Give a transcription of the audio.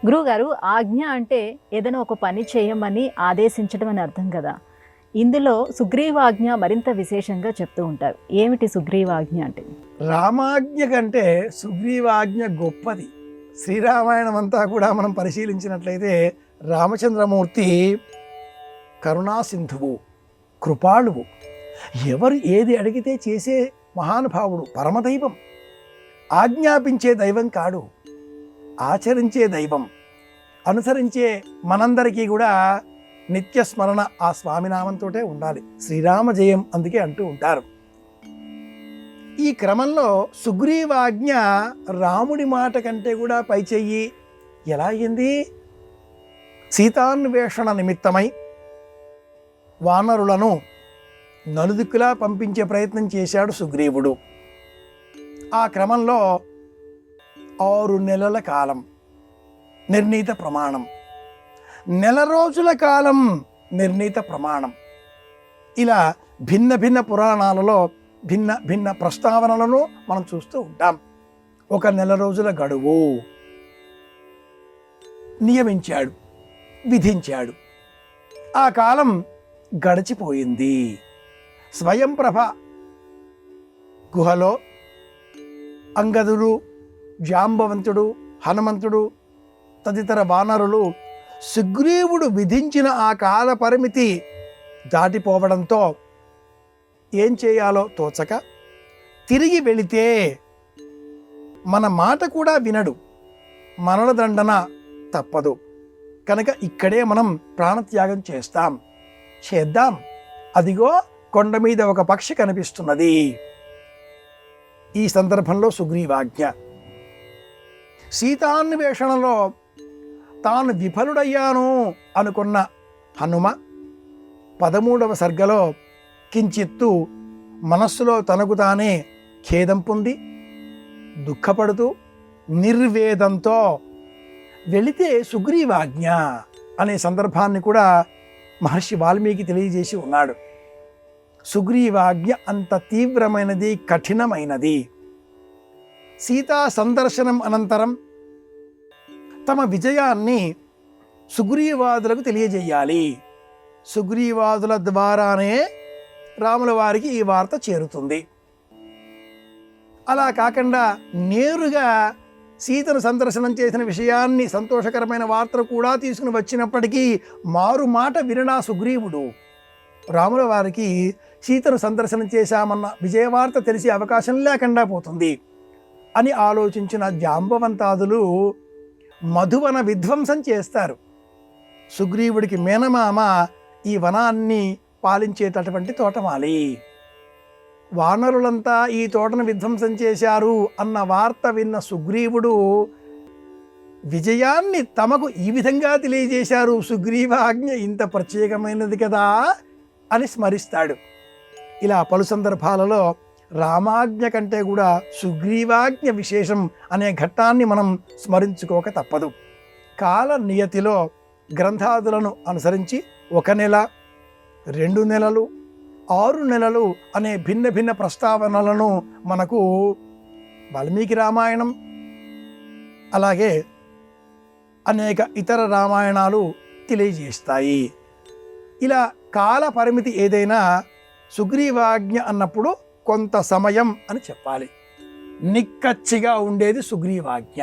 గురువుగారు, ఆజ్ఞ అంటే ఏదైనా ఒక పని చేయమని ఆదేశించడం అని అర్థం కదా. ఇందులో సుగ్రీవాజ్ఞ మరింత విశేషంగా చెప్తూ ఉంటారు. ఏమిటి సుగ్రీవాజ్ఞ అంటే? రామాజ్ఞ కంటే సుగ్రీవాజ్ఞ గొప్పది. శ్రీరామాయణం అంతా కూడా మనం పరిశీలించినట్లయితే రామచంద్రమూర్తి కరుణాసింధువు, కృపాళువు, ఎవరు ఏది అడిగితే చేసే మహానుభావుడు, పరమదైవం. ఆజ్ఞాపించే దైవం కాడు, ఆచరించే దైవం. అనుసరించే మనందరికీ కూడా నిత్య స్మరణ ఆ స్వామినామంతో ఉండాలి. శ్రీరామ జయం అందుకే అంటూ ఉంటారు. ఈ క్రమంలో సుగ్రీవాజ్ఞ రాముడి మాట కంటే కూడా పైచెయ్యి ఎలా అయింది? సీతాన్వేషణ నిమిత్తమై వానరులను నలుదిక్కులా పంపించే ప్రయత్నం చేశాడు సుగ్రీవుడు. ఆ క్రమంలో 6 నెలల కాలం నిర్ణీత ప్రమాణం, నెల రోజుల కాలం నిర్ణీత ప్రమాణం, ఇలా భిన్న భిన్న పురాణాలలో భిన్న భిన్న ప్రస్తావనలను మనం చూస్తూ ఉంటాం. 1 నెల రోజుల గడువు నియమించాడు, విధించాడు. ఆ కాలం గడిచిపోయింది. స్వయంప్రభ గుహలో అంగదుడు, జాంబవంతుడు, హనుమంతుడు తదితర వానరులు సుగ్రీవుడు విధించిన ఆ కాల పరిమితి దాటిపోవడంతో ఏం చేయాలో తోచక తిరిగి వెళితే మన మాట కూడా వినడు, మరణ దండన తప్పదు, కనుక ఇక్కడే మనం ప్రాణత్యాగం చేద్దాం. అదిగో కొండ మీద ఒక పక్షి కనిపిస్తున్నది. ఈ సందర్భంలో సుగ్రీవాజ్ఞ. సీతాన్వేషణలో తాను విఫలుడయ్యాను అనుకున్న హనుమ 13వ సర్గలో కించిత్తు మనస్సులో తనకు తానే ఖేదం పొంది దుఃఖపడుతూ నిర్వేదంతో వెళితే సుగ్రీవాజ్ఞ అనే సందర్భాన్ని కూడా మహర్షి వాల్మీకి తెలియజేసి ఉన్నాడు. సుగ్రీవాజ్ఞ అంత తీవ్రమైనది, కఠినమైనది. సీతా సందర్శనం అనంతరం తమ విజయాన్ని సుగ్రీవాదులకు తెలియజేయాలి. సుగ్రీవాదుల ద్వారానే రాముల వారికి ఈ వార్త చేరుతుంది. అలా కాకుండా నేరుగా సీతను సందర్శనం చేసిన విషయాన్ని, సంతోషకరమైన వార్తను కూడా తీసుకుని వచ్చినప్పటికీ మారు మాట వినడా సుగ్రీవుడు. రాముల వారికి సీతను సందర్శనం చేశామన్న విజయవార్త తెలిసే అవకాశం లేకుండా పోతుంది అని ఆలోచించిన జాంబవంతాదులు మధువన విధ్వంసం చేస్తారు. సుగ్రీవుడికి మేనమామ ఈ వనాన్ని పాలించేటటువంటి తోటమాలి. వానరులంతా ఈ తోటను విధ్వంసం చేశారు అన్న వార్త విన్న సుగ్రీవుడు విజయాన్ని తమకు ఈ విధంగా తెలియజేశారు, సుగ్రీవాజ్ఞ ఇంత ప్రత్యేకమైనది కదా అని స్మరిస్తాడు. ఇలా పలు సందర్భాలలో రామాజ్ఞ కంటే కూడా సుగ్రీవాజ్ఞ విశేషం అనే ఘట్టాన్ని మనం స్మరించుకోక తప్పదు. కాల నియతిలో గ్రంథాదులను అనుసరించి 1 నెల, 2 నెలలు, 6 నెలలు అనే భిన్న భిన్న ప్రస్తావనలను మనకు వాల్మీకి రామాయణం, అలాగే అనేక ఇతర రామాయణాలు తెలియజేస్తాయి. ఇలా కాల పరిమితి ఏదైనా సుగ్రీవాజ్ఞ అన్నప్పుడు కొంత సమయం అని చెప్పాలి. నిక్కచ్చిగా ఉండేది సుగ్రీవాజ్ఞ.